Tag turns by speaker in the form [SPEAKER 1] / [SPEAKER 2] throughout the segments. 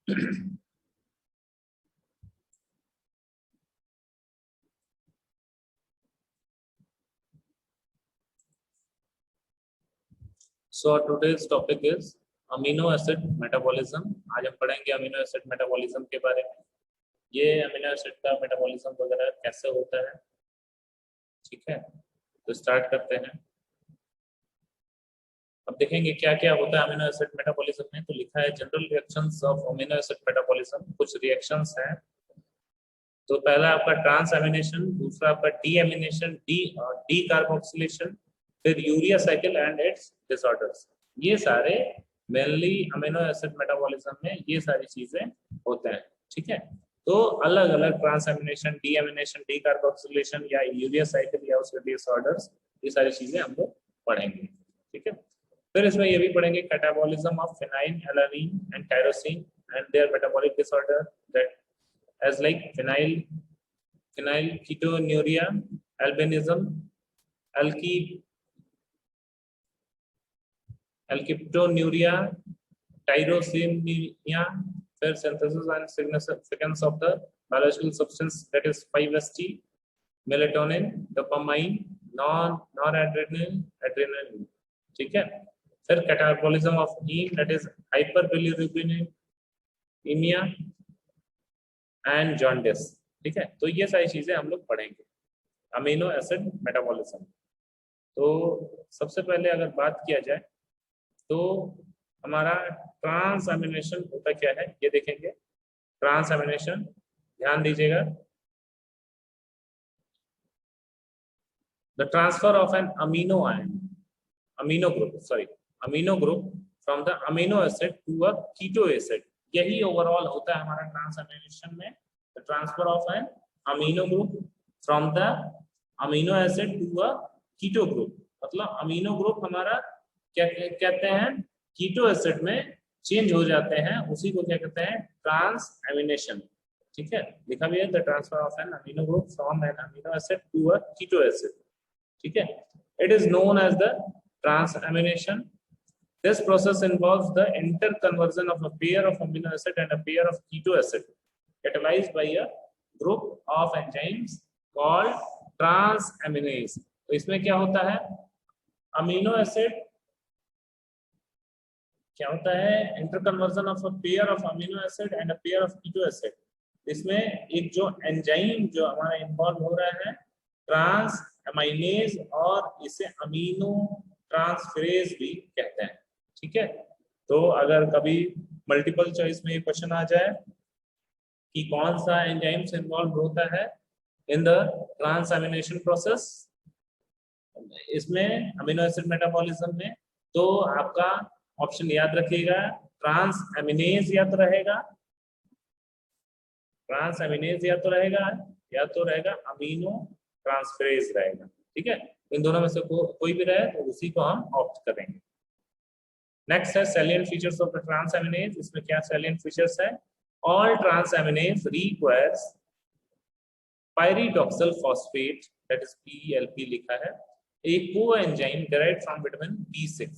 [SPEAKER 1] So today's topic is amino acid metabolism. आज हम पढ़ेंगे अमीनो एसिड मेटाबॉलिज्म के बारे में। ये अमीनो एसिड का मेटाबॉलिज्म वगैरह कैसे होता है, ठीक है। तो स्टार्ट करते हैं। अब देखेंगे क्या क्या होता है अमीनो एसिड मेटाबॉलिज्म में। तो लिखा है general reactions of amino acid metabolism. कुछ रिएक्शंस हैं। तो पहला आपका ट्रांस एमिनेशन, दूसरा आपका डी एमिनेशन, डी कार्बोक्सिलेशन, फिर urea cycle and it's disorders. ये सारे मेनली अमीनो एसिड मेटाबॉलिज्म में ये सारी चीजें होते हैं, ठीक है। तो अलग अलग ट्रांस एमिनेशन, डी एमिनेशन, डी कार्बोक्सिलेशन या यूरिया साइकिल या उसके डिसऑर्डर्स, ये सारी चीजें हम लोग पढ़ेंगे, ठीक है। फिर इसमें ये भी पढ़ेंगे catabolism of phenylalanine and tyrosine and their metabolic disorder that as like phenylketonuria, albinism, alkylptonuria, tyrosinemia, फिर synthesis and significance of the biological substance that is 5-HT, melatonin, dopamine, noradrenaline, adrenaline, ठीक है। फिर catabolism of heme that is hyperbilirubinemia and jaundice, ठीक है। तो ये सारी चीजें हम लोग पढ़ेंगे अमीनो एसिड मेटाबॉलिज्म। तो सबसे पहले अगर बात किया जाए तो हमारा ट्रांस एमिनेशन होता क्या है ये देखेंगे। ट्रांस एमिनेशन, ध्यान दीजिएगा, the transfer of an amino group from the amino acid to a keto acid. यही ओवरऑल होता है हमारा ट्रांस एमिनेशन में, the transfer of an amino group from the amino acid to a keto group. मतलब amino group हमारा क्या कहते हैं, कीटो एसिड में चेंज हो जाते हैं, उसी को क्या कहते हैं, ट्रांस एमिनेशन, ठीक है। लिखा भी है the transfer of an amino group from an amino acid to a keto acid, ठीक है। It is known as the transamination. This process involves the interconversion of a pair of amino acid and a pair of keto acid catalyzed by a group of enzymes called transaminase। तो इसमें क्या होता है, amino acid क्या होता है, interconversion of a pair of amino acid and a pair of keto acid. इसमें एक जो एंजाइम जो हमारा इन्वॉल्व हो रहा है ट्रांस अमाइनेज, और इसे अमीनो ट्रांसफेरेज भी कहते हैं, ठीक है। तो अगर कभी मल्टीपल चॉइस में ये क्वेश्चन आ जाए कि कौन सा एंजाइम से इन्वॉल्व होता है इन द ट्रांसएमिनेशन प्रोसेस इसमें अमीनो एसिड मेटाबॉलिज्म में, तो आपका ऑप्शन याद रखिएगा, ट्रांस एमिनेज या तो रहेगा, ट्रांस एमिनेज या तो रहेगा अमीनो ट्रांसफेरेज रहेगा, ठीक है। इन दोनों में से कोई भी रहे तो उसी को हम ऑप्ट करेंगे। नेक्स्ट है salient features of the transaminase. इसमें क्या सैलिएंट फीचर्स है, all transaminase requires pyridoxal phosphate that is PLP लिखा है, एक coenzyme derived from vitamin B6।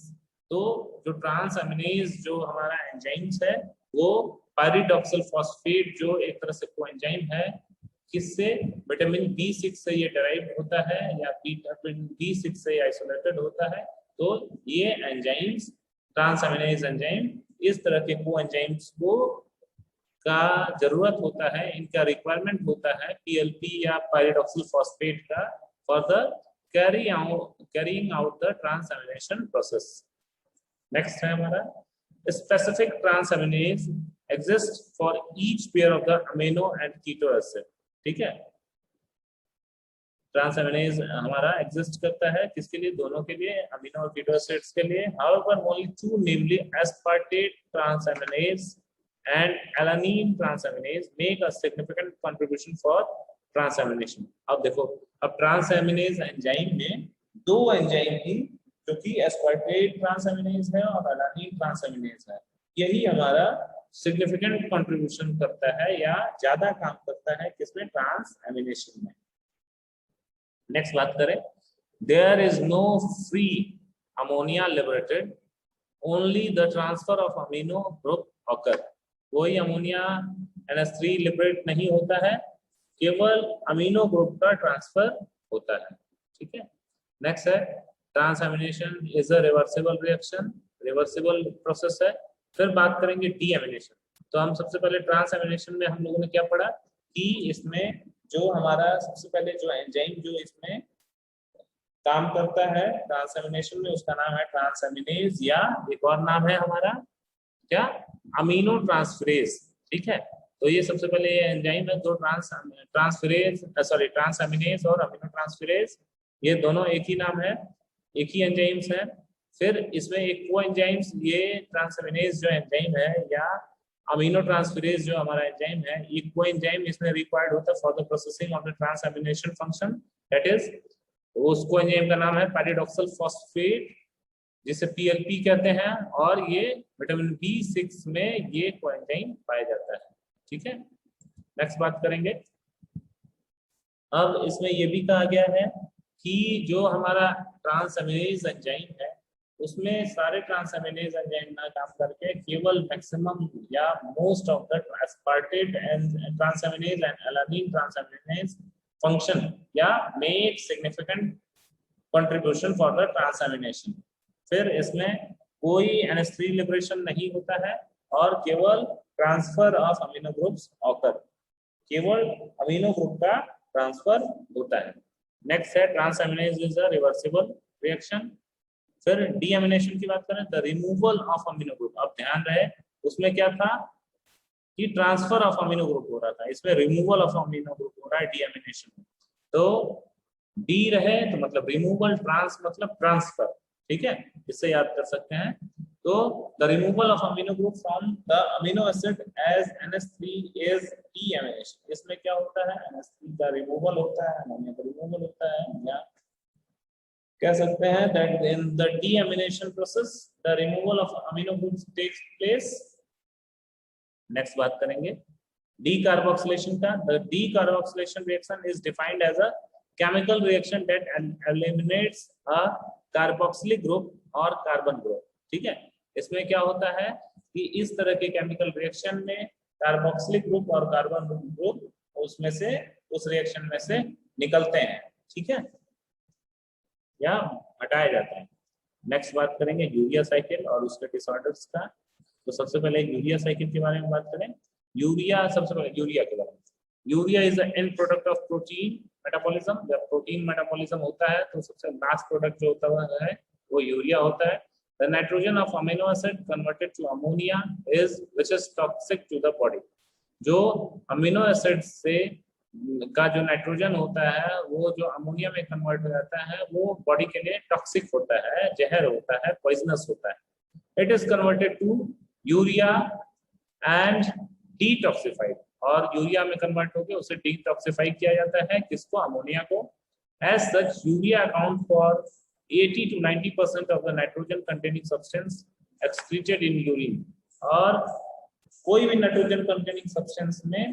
[SPEAKER 1] तो जो ट्रांसएमिनेज जो हमारा एंजाइम्स है वो पायरिडॉक्सिल फॉस्फेट जो एक तरह से कोएंजाइम है, किससे, विटामिन B6 से ये डेराइव होता है या विटामिन B6 से आइसोलेटेड होता है। तो ये एंजाइम्स ट्रांसएमिनेज एंजाइम इस तरह के कोएंजाइम्स को का जरूरत होता है, इनका रिक्वायरमेंट होता है PLP या पायरिडॉक्सिल फॉस्फेट का for the carrying out the transamination process. Next है हमारा specific transaminase exist for each pair of the amino and keto acid, ठीक है। ट्रांसएमिनेज हमारा एग्जिस्ट करता है किसके लिए, दोनों के लिए, अमीनो और कीटो एसिड्स के लिए। However only two, namely aspartate transaminase and alanine transaminase make a significant contribution for transamination. अब देखो, अब ट्रांसएमिनेज एंजाइम में दो एंजाइम ही जो कि एस्पार्टेट ट्रांसएमिनेज है और एलानिन ट्रांसएमिनेज है, यही हमारा सिग्निफिकेंट कंट्रीब्यूशन करता है या ज्यादा काम करता है किसमें, ट्रांसएमिनेशन में। नेक्स्ट बात करें, there is no free ammonia liberated, only the transfer of amino group occur. कोई अमोनिया NH3 लिबरेट नहीं होता है, केवल अमीनो ग्रुप का ट्रांसफर होता है। ठीक है, नेक्स्ट है transamination is a reversible reaction, reversible process है। फिर बात करेंगे डीएमिनेशन। तो हम सबसे पहले ट्रांसएमिनेशन में हम लोगों ने क्या पढ़ा कि इसमें जो हमारा सबसे पहले जो एंजाइम जो इसमें काम करता है ट्रांसएमिनेशन में, उसका नाम है ट्रांसएमिनेज, या एक और नाम है हमारा क्या, अमीनो ट्रांसफरेज। ठीक है, तो ये सबसे पहले एंजाइम है, दो ट्रांसफरेज सॉरी ट्रांसएमिनेज और अमीनो ट्रांसफरेज, ये दोनों एक ही नाम है, एक ही एंजाइम्स है। फिर इसमें एक को एंजाइम्स, ये ट्रांसएमिनेज जो एंजाइम है या अमीनो ट्रांसफरेज जो हमारा एंजाइम है, ये को एंजाइम इसमें रिक्वायर्ड होता है for the processing of the transamination function, that is उसको एंजाइम का नाम है पैरिडॉक्सल फॉस्फेट, जिसे PLP कहते हैं, और ये विटामिन B6 में ये कोएंजाइम पाया जाता है। ठीक है, नेक्स्ट बात करेंगे। अब इसमें ये भी कहा गया है कि जो हमारा ट्रांसएमिनेज एंजाइम है, उसमें सारे ट्रांसएमिनेज एंजाइम ना काम करके केवल मैक्सिमम या most of the aspartate and transaminase and alanine transaminase function या make significant contribution for the transamination. फिर इसमें कोई NH3 लिबरेशन नहीं होता है और केवल transfer of amino groups occur, केवल अमीनो ग्रुप का ट्रांसफर होता है। नेक्स्ट है transaminase is a reversible reaction. फिर डीएमिनेशन की बात करें, the removal of amino group. अब ध्यान रहे उसमें क्या था कि ट्रांसफर ऑफ अमीनो ग्रुप हो रहा था, इसमें रिमूवल ऑफ अमीनो ग्रुप हो रहा है डीएमिनेशन में। तो डी रहे तो मतलब रिमूवल, ट्रांस मतलब ट्रांसफर। ठीक है, इससे याद कर सकते हैं। तो the removal of amino group from the amino acid as NH3 is deamination. इसमें क्या होता है, NH3 का रिमूवल होता है, अमोनिया का रिमूवल होता है, या कह सकते हैं that in the deamination process the removal of amino groups takes place. Next बात करेंगे डीकार्बोक्सिलेशन का। The decarboxylation reaction is defined as a chemical reaction that eliminates a carboxylic group और कार्बन ग्रुप। ठीक है, इसमें क्या होता है कि इस तरह के केमिकल रिएक्शन में कार्बोक्सिलिक ग्रुप और कार्बन ग्रुप उसमें से उस रिएक्शन में से निकलते हैं। ठीक है, या हटाया जाता है। नेक्स्ट बात करेंगे यूरिया साइकिल और उसके डिसऑर्डर्स का। तो सबसे पहले यूरिया साइकिल के बारे में बात करें। यूरिया, सबसे पहले यूरिया के बारे में, urea is the end product of protein metabolism. जब प्रोटीन मेटाबॉलिज्म होता है तो सबसे लास्ट प्रोडक्ट जो होता है वो यूरिया होता है। The nitrogen of amino acid converted to ammonia is which is toxic to the body. जो अमीनो एसिड से का जो नाइट्रोजन होता है वो जो अमोनिया में कन्वर्ट हो जाता है वो बॉडी के लिए टॉक्सिक होता है, जहर होता है, पॉइजनस होता है। It is converted to urea and detoxified, और यूरिया में कन्वर्ट होकर उसे डिटॉक्सिफाई किया जाता है, किसको, अमोनिया को। As such urea account for 80 to 90% of the nitrogen containing substance excreted in urine. और कोई भी नाइट्रोजन कंटेनिंग सब्सटेंस में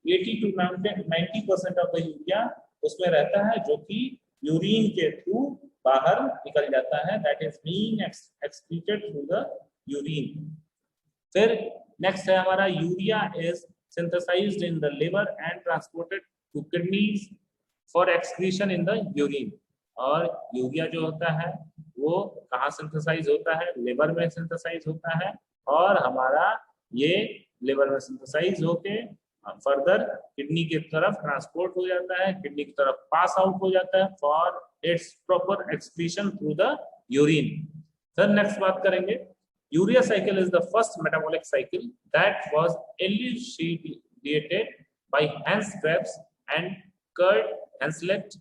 [SPEAKER 1] 80 to 90% ऑफ द यूरिया उसमें रहता है, जो कि यूरिन के थ्रू बाहर निकल जाता है, that is being excreted through the urine. फिर नेक्स्ट है हमारा urea is synthesized in the liver and transported to kidneys for excretion in the urine। और यूरिया जो होता है वो कहाँ सिंथेसाइज होता है, लिवर में सिंथेसाइज होता है, और हमारा ये लिवर में सिंथेसाइज होके फर्दर किडनी की तरफ ट्रांसपोर्ट हो जाता है, किडनी की तरफ पास आउट हो जाता है for its proper excretion through the urine. फिर नेक्स्ट बात करेंगे, urea cycle is the first metabolic cycle that was elucidated by Hans Krebs and Kurt Henseleit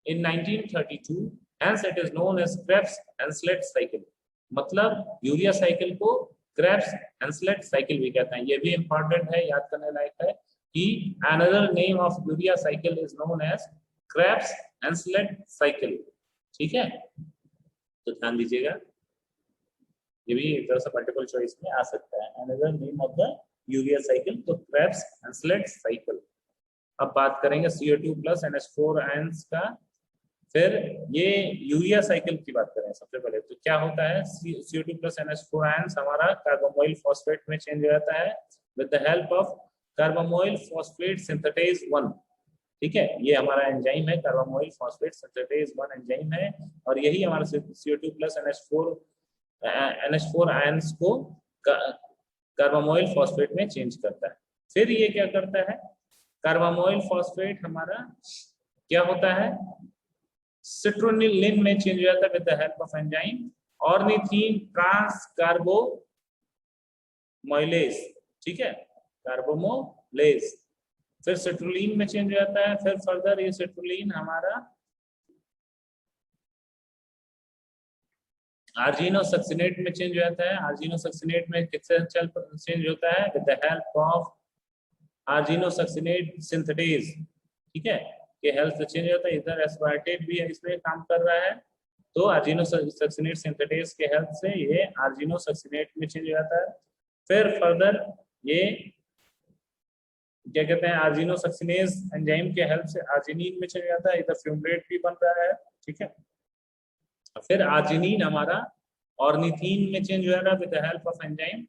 [SPEAKER 1] in 1932, hence it is known as Krebs-Henseleit cycle। मतलब urea cycle को Krebs Henseleit cycle भी कहते हैं। ये भी इंपॉर्टेंट है, याद करने लायक है कि another name of urea cycle is known as Krebs Henseleit cycle. ठीक है, तो ध्यान दीजिएगा, ये भी एक तरह से मल्टीपल चॉइस में आ सकता है। Another name of the urea cycle, तो क्रेब्स हेंसलेट साइकिल। अब बात करेंगे CO2 प्लस NH4 आयंस का। फिर ये यूरिया साइकिल की बात करें सबसे पहले, तो क्या होता है, CO2 प्लस NH4 आयंस हमारा कार्बोनिल फॉस्फेट में चेंज हो जाता है, with the help of carbamoyl phosphate synthetase 1। ठीक है, ये हमारा एंजाइम है, कार्बामोइल फॉस्फेट सिंथेटेज 1 एंजाइम है, और यही हमारा CO2 प्लस NH4 आयंस को कार्बामोइल फॉस्फेट में चेंज करता है। फिर ये क्या करता है, कार्बामोइल फॉस्फेट हमारा क्या होता है, सिट्रोनिलिन में चेंज हो जाता है with the help of enzyme ornithine transcarbamylase. ठीक है, कार्बोमोलेज, फिर सिट्रोलिन में चेंज हो जाता है। फिर फर्दर ये सिट्रोलिन हमारा आर्जिनोसक्सिनेट में चेंज हो जाता है। आर्जिनोसक्सिनेट में किससे चेंज होता है, with the help of argininosuccinate synthetase. ठीक है, ये हेल्प से चेंज होता है। इधर एस्पार्टेट भी इसमें काम कर रहा है, तो आर्जिनोसक्सिनेट सिंथेटेज के हेल्प से ये आर्जिनोसक्सिनेट में चेंज हो जाता है। फिर फर्दर ये क्या कहते हैं, आर्जिनोसक्सिनेज एंजाइम के हेल्प से आर्जिनिन में चेंज हो जाता है, इधर फ्यूमरेट भी बन रहा है। ठीक है, फिर आर्जिनिन हमारा ऑर्निथीन में चेंज हो रहा है with the help of enzyme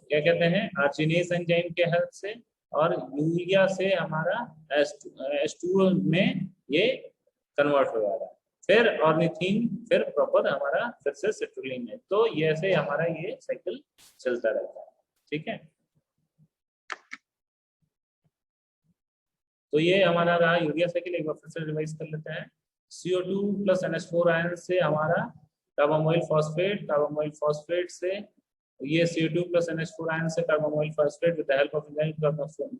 [SPEAKER 1] क्या कहते हैं, आर्जिनेज एंजाइम के हेल्प से, और यूरिया से हमारा H2 में ये कन्वर्ट हो जा रहा है। फिर ऑर्निथीन, फिर प्रॉपर हमारा फिर से सिट्रोलिन में। तो ये ऐसे हमारा ये साइकिल चलता रहता है। ठीक है, तो ये हमारा रहा यूरिया साइकिल। एक बार फिर से रिवाइज कर लेते हैं। CO2 प्लस NH4 आयन से हमारा कार्बामोइल फॉस्फेट से ये CO2 प्लस NH4 आयन से carbamoyl phosphate with the help of enzyme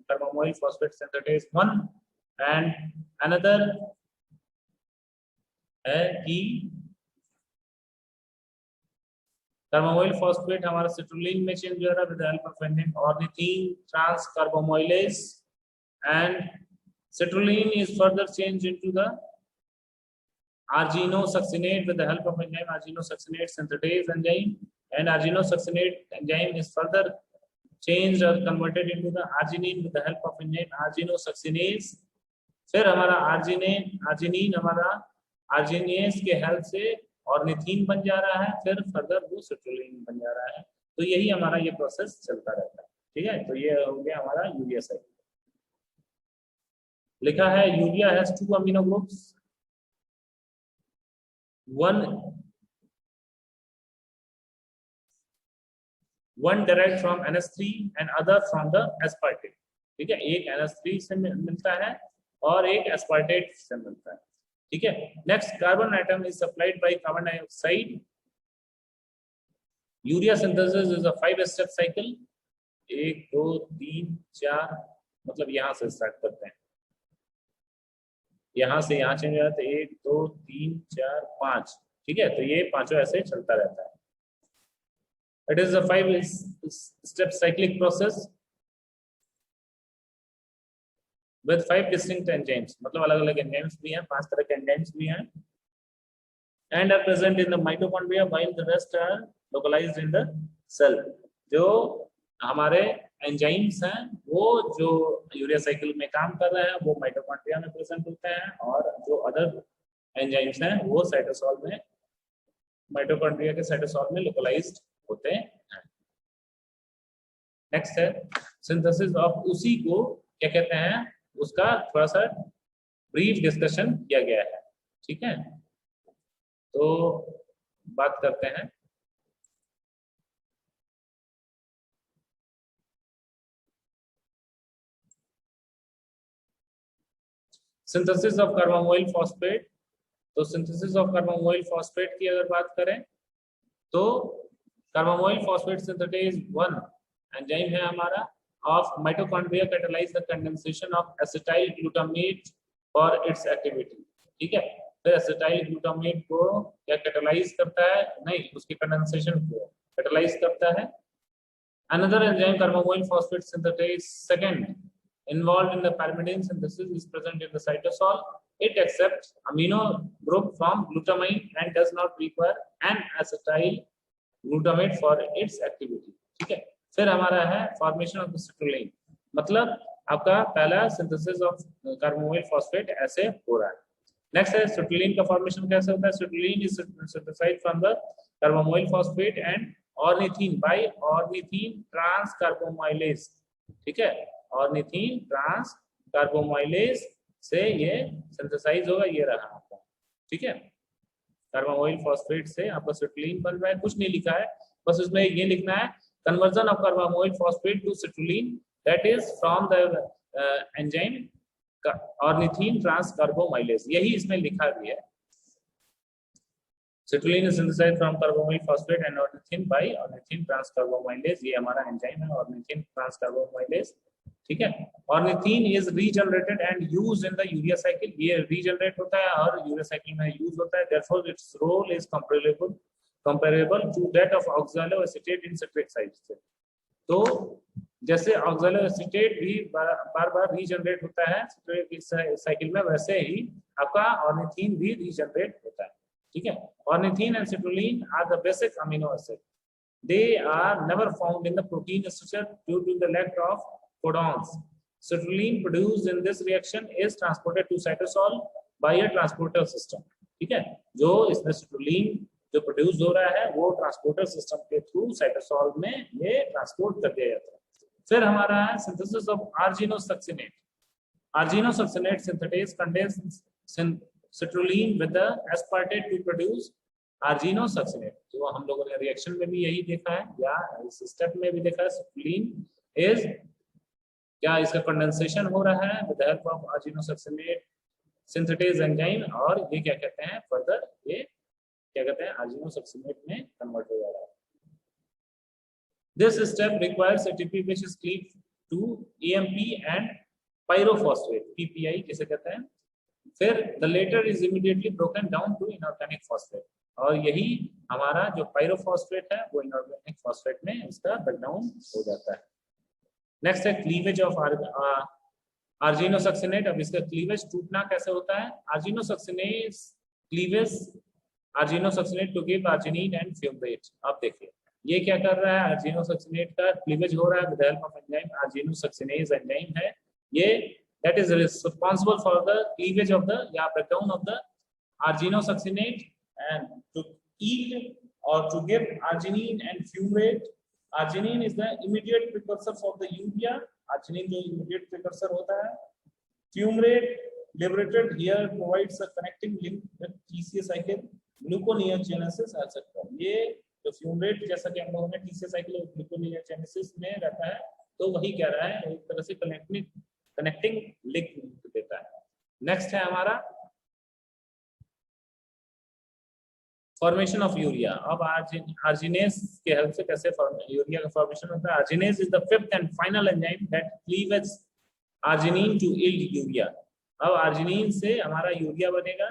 [SPEAKER 1] carbamoyl phosphate synthetase 1। And another है कि कार्बामोइल फॉस्फेट हमारा सिट्रोलिन में चेंज हो रहा है with the help of enzyme ornithine transcarbamylase, and citrulline is further changed into the arginosuccinate with the help of enzyme arginosuccinate synthetase enzyme, and arginosuccinate enzyme is further changed or converted into the arginine with the help of enzyme arginosuccinase। फिर हमारा arginine हमारा arginase के help से ornithine बन जा रहा है, फिर फर्दर वो सिट्रोलिन बन जा रहा है। तो यही हमारा ये प्रोसेस चलता रहता है। ठीक है, तो ये हो गया हमारा यूरिया साइकिल। लिखा है urea has 2 amino groups, one derived from NH3 and other from the aspartate। ठीक है, एक NH3 से मिलता है और एक एस्पार्टेट से मिलता है। ठीक है, next carbon atom is supplied by carbon dioxide. Urea synthesis is a 5 step cycle. 1 2 3 4, मतलब यहां से स्टार्ट करते हैं, यहां से यहां चेंज हो जाता है 1 2 3 4 5। ठीक है, तो ये पांचों ऐसे चलता रहता है। It is a 5 step cyclic process with 5 distinct enzymes, मतलब अलग अलग एंजाइम्स भी हैं, 5 तरह के एंजाइम्स भी हैं, and are present in the mitochondria while the rest are localized in the cell। जो हमारे एंजाइम्स हैं वो जो यूरिया साइकिल में काम कर रहे हैं वो माइटोकॉन्ड्रिया में प्रेजेंट होते हैं, और जो अदर एंजाइम्स हैं वो साइटोसोल में, माइटोकॉन्ड्रिया के साइटोसोल में लोकलाइज्ड होते हैं। नेक्स्ट है सिंथेसिस ऑफ, उसी को क्या कहते हैं, उसका थोड़ा सा ब्रीफ डिस्कशन किया गया है। ठीक है, तो बात करते हैं। Synthesis of carbamoyl phosphate. तो सिंथेसिस ऑफ कार्बामोइल फॉस्फेट की अगर बात करें तो कार्बामोइल फॉस्फेट सिंथेटेज 1 एंजाइम है हमारा of mitochondria catalyze the condensation of acetyl glutamate for its activity। ठीक है, फिर acetyl glutamate को क्या कैटालाइज करता है, नहीं उसकी कंडेंसेशन को कैटालाइज करता है। another enzyme carbamoyl phosphate synthetase 2 involved in the pyrimidine synthesis is present in the cytosol। it accepts amino group from glutamine and does not require an acetyl glutamate for its activity। ठीक है, फिर हमारा है formation of citrulline, मतलब आपका पहला synthesis of carbamoyl phosphate ऐसे हो रहा है। नेक्स्ट है सिट्रोलिन का फॉर्मेशन कैसे होता है। Citrulline is synthesized from the carbamoyl phosphate and ornithine by ornithine transcarbamylase, ठीक है, ऑर्निथीन ट्रांस कार्बोमाइलेज से ये सिंथेसाइज होगा, ये रहा आपका, ठीक है। कार्बामोइल फॉस्फेट से आपका सिट्रुलिन बन रहा है, कुछ नहीं लिखा है, बस उसमें ये लिखना है conversion of carbamoyl phosphate to citrulline that is from the enzyme ornithine transcarbamylase, यही इसमें लिखा भी है। Citrulline is synthesized from carbamoyl phosphate and ornithine by ornithine transcarbamylase, ये हमारा एंजाइम है ऑर्निथीन ट्रांस कार्बोमाइलेज, ठीक है। Ornithine is regenerated and used in the urea cycle, ये रीजनरेट होता है और यूरिया साइकिल में यूज होता है, therefore it's role is comparable to that of oxaloacetate in citric acid. तो जैसे ऑक्सैलोएसीटेट भी बार बार रीजनरेट होता है सिट्रिक साइकिल में, वैसे ही आपका ऑर्निथीन भी रीजनरेट होता है, ठीक है। Ornithine and citrulline are the basic amino acid, they are never found in the protein structure due to the lack of codons. Citrulline produced in this reaction is transported to cytosol by a transporter system, ठीक है। जो इसमें citrulline जो produce हो रहा है वो transporter system के थ्रू साइटोसॉल में ये ट्रांसपोर्ट कर दिया जाता है। फिर हमारा है synthesis of argininosuccinate. Argininosuccinate synthetase condense citrulline with the aspartate to produce argininosuccinate. तो हम लोगों ने रिएक्शन में भी यही देखा है या इस स्टेप में भी देखा है, सिट्रुलिन इज क्या इसका कंडेंसेशन हो रहा है with the help of argininosuccinate synthetase enzyme, और ये क्या कहते हैं फर्दर, ये क्या कहते हैं आर्जिनोसक्सिनेट में कन्वर्ट हो जा रहा है। This step requires ATP which is cleaved to AMP and pyrophosphate, PPi जिसे कहते हैं। फिर the latter is immediately broken down to inorganic phosphate, और यही हमारा जो पायरोफॉस्फेट है वो इनऑर्गेनिक फॉस्फेट में इसका ब्रेकडाउन हो जाता है। नेक्स्ट है क्लीवेज ऑफ आर्जिनोसक्सिनेट। अब इसका क्लीवेज टूटना कैसे होता है, argininosuccinate cleavage argininosuccinate to give arginine and fumarate. अब देखिए ये क्या कर रहा है, आर्जिनोसक्सिनेट का क्लीवेज हो रहा है with the help of enzyme, argininosuccinase enzyme है ये, that is responsible for the cleavage of the breakdown of the arginosuccinate and to yield or to give arginine and fumarate. Arginine is the immediate precursor of the urea, arginine जो immediate precursor होता है। Fumarate liberated here provides a connecting link with TCA cycle, gluconeogenesis etc. ये जो fumarate जैसा कि हम लोगों ने TCA cycle और gluconeogenesis में रहता है, तो वही कह रहा है एक तरह से कनेक्टिंग लिंक देता है। नेक्स्ट है हमारा फॉर्मेशन ऑफ यूरिया। अब आर्जिनेज के हेल्प से कैसे यूरिया का फॉर्मेशन होता है। Arginase is the fifth and final enzyme that cleaves arginine to yield urea. अब आर्जिनिन से हमारा यूरिया बनेगा,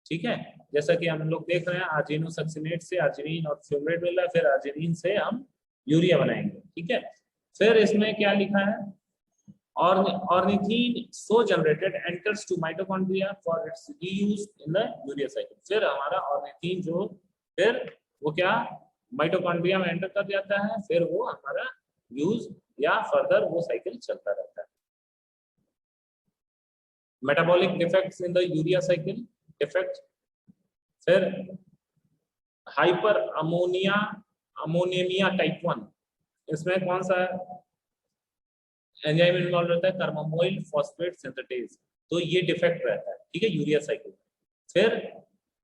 [SPEAKER 1] ठीक है, जैसा कि हम लोग देख रहे हैं आर्जिनोसक्सिनेट से आर्जिनिन और फ्यूमरेट मिल रहा है, फिर आर्जिनिन से हम यूरिया बनाएंगे, ठीक है। फिर इसमें क्या लिखा है, ornithine so generated enters to mitochondria for its reuse in the urea cycle। फिर हमारा ornithine जो फिर वो क्या माइटोकॉन्ड्रिया में एंटर कर जाता है, फिर वो हमारा यूज या फर्दर वो साइकिल चलता रहता है। Metabolic defects in the urea cycle defect. फिर हाइपर अमोनिया टाइप 1, इसमें कौन सा एंजाइम इन्वॉल्व रहता है, कार्बामोइल फॉस्फेट सिंथेटेज, तो ये डिफेक्ट रहता है, ठीक है, यूरिया साइकिल। फिर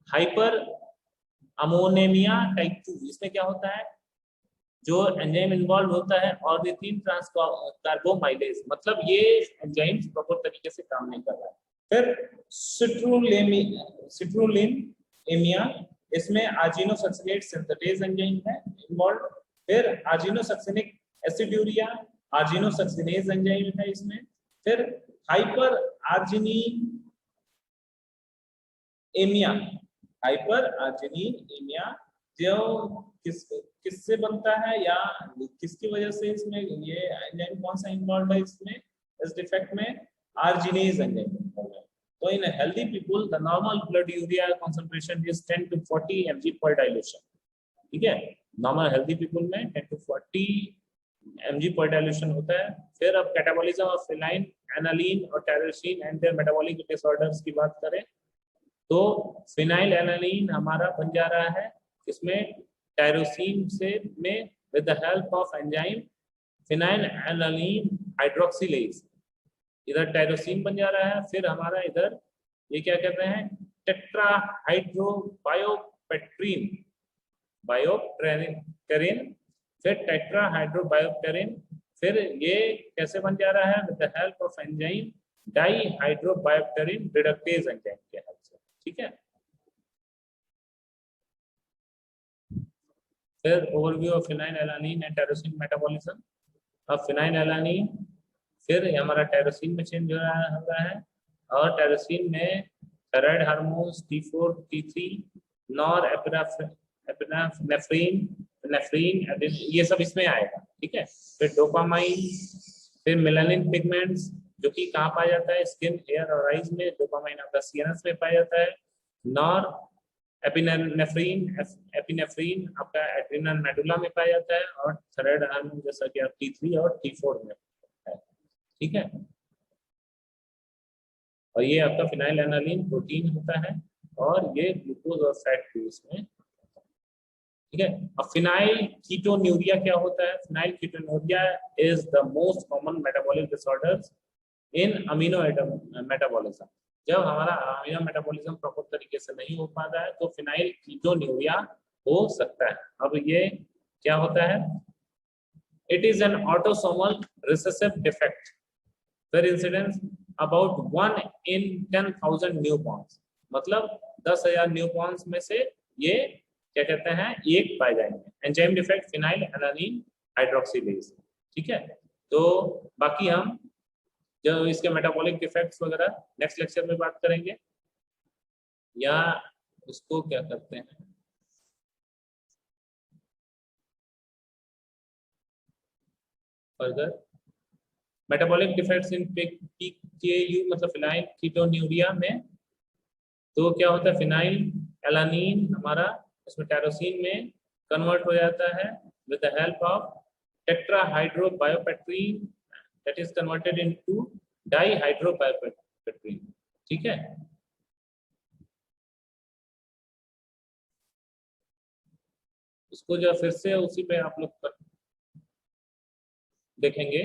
[SPEAKER 1] हाइपर अमोनेमिया टाइप 2, इसमें क्या होता है, जो एंजाइम इन्वॉल्व होता है ऑर्निथीन ट्रांस कार्बोमाइलेज, मतलब ये एंजाइम प्रॉपर तरीके से काम नहीं कर रहा है। फिर सिट्रुलिनेमिया, इसमें आर्जिनोसक्सिनेट सिंथेटेज एंजाइम है इन्वॉल्व। फिर आर्जिनोसक्सिनिक एसिड्यूरिया, आर्जिनोसक्सिनेज एंजाइम है इसमें। फिर हाइपर आर्जिनिन एमिया जो किससे बनता है या किसकी वजह से इसमें ये एंजाइम कौन सा इन्वॉल्व है इसमें, इस डिफेक्ट में आर्जिनेज एंजाइम इन्वॉल्व है। तो इन healthy people the normal blood urea concentration is 10 to 40 mg per dilution, ठीक है, नॉर्मल हेल्दी पीपल में 10 to 40 mg per dilution होता है। फिर अब कैटाबॉलिज्म ऑफ फिनाइल एनालिन और tyrosine and their metabolic disorders की बात करें तो फिनाइल एनालिन हमारा बन जा रहा है इसमें टायरोसिन से में with the help of enzyme phenylalanine hydroxylase. इधर टायरोसिन बन जा रहा है, फिर हमारा इधर ये क्या कहते हैं, टेट्राहाइड्रोबायोपेट्रीन बायोपेरिन, फिर टेट्राहाइड्रोबायोपेरिन, फिर ये कैसे बन जा रहा है, with the help of enzyme dihydrobiopterin reductase enzyme के हेल्प से। ठीक है, फिर overview of phenylalanine and tyrosine metabolism. अब फिनाइलएलानीन फिर हमारा टायरोसिन में चेंज हो रहा है, और टायरोसिन में thyroid hormones T4 T3 nor epinephrine ये सब इसमें आएगा। ठीक है, फिर डोपामाइन, फिर मेलानिन पिगमेंट्स जो कि कहाँ पाया जाता है, स्किन, हेयर और आईज में। डोपामाइन आपका सीएनएस में पाया जाता है। नॉर एपिनेफ्रीन आपका एड्रिनल मेडुला में पाया जाता है, और थायराइड हार्मोन जैसा कि आप T3 और T4 में है। ठीक है, और ये आपका फिनाइलएलानीन प्रोटीन होता है, और ये ग्लूकोज और फैट भी इसमें। ठीक है, अब फिनाइल कीटोन्यूरिया क्या होता है? Phenyl ketonuria is the most common metabolic disorders in amino metabolism. जब हमारा अमीनो मेटाबॉलिज्म प्रॉपर तरीके से नहीं हो पाता है तो फिनाइल कीटोन्यूरिया हो सकता है। अब ये क्या होता है? It is an autosomal recessive defect, फिर इंसिडेंस अबाउट 1 in 10,000 न्यूबॉर्न्स, मतलब 10,000 न्यूबॉर्न्स में से ये क्या कहते हैं, एक पाए जाएंगे। Enzyme defect phenylalanine hydroxylase. ठीक है, तो बाकी हम जो इसके मेटाबॉलिक डिफेक्ट्स वगैरह नेक्स्ट लेक्चर में बात करेंगे, या उसको क्या करते हैं, further metabolic defects in PKU मतलब फिनाइल कीटोन्यूरिया में। तो क्या होता है, फिनाइल एलानीन हमारा इसमें टायरोसिन में कन्वर्ट हो जाता है with the help of tetrahydrobiopterin, that is converted into dihydrobiopterin. ठीक है, इसको जो फिर से उसी पे आप लोग देखेंगे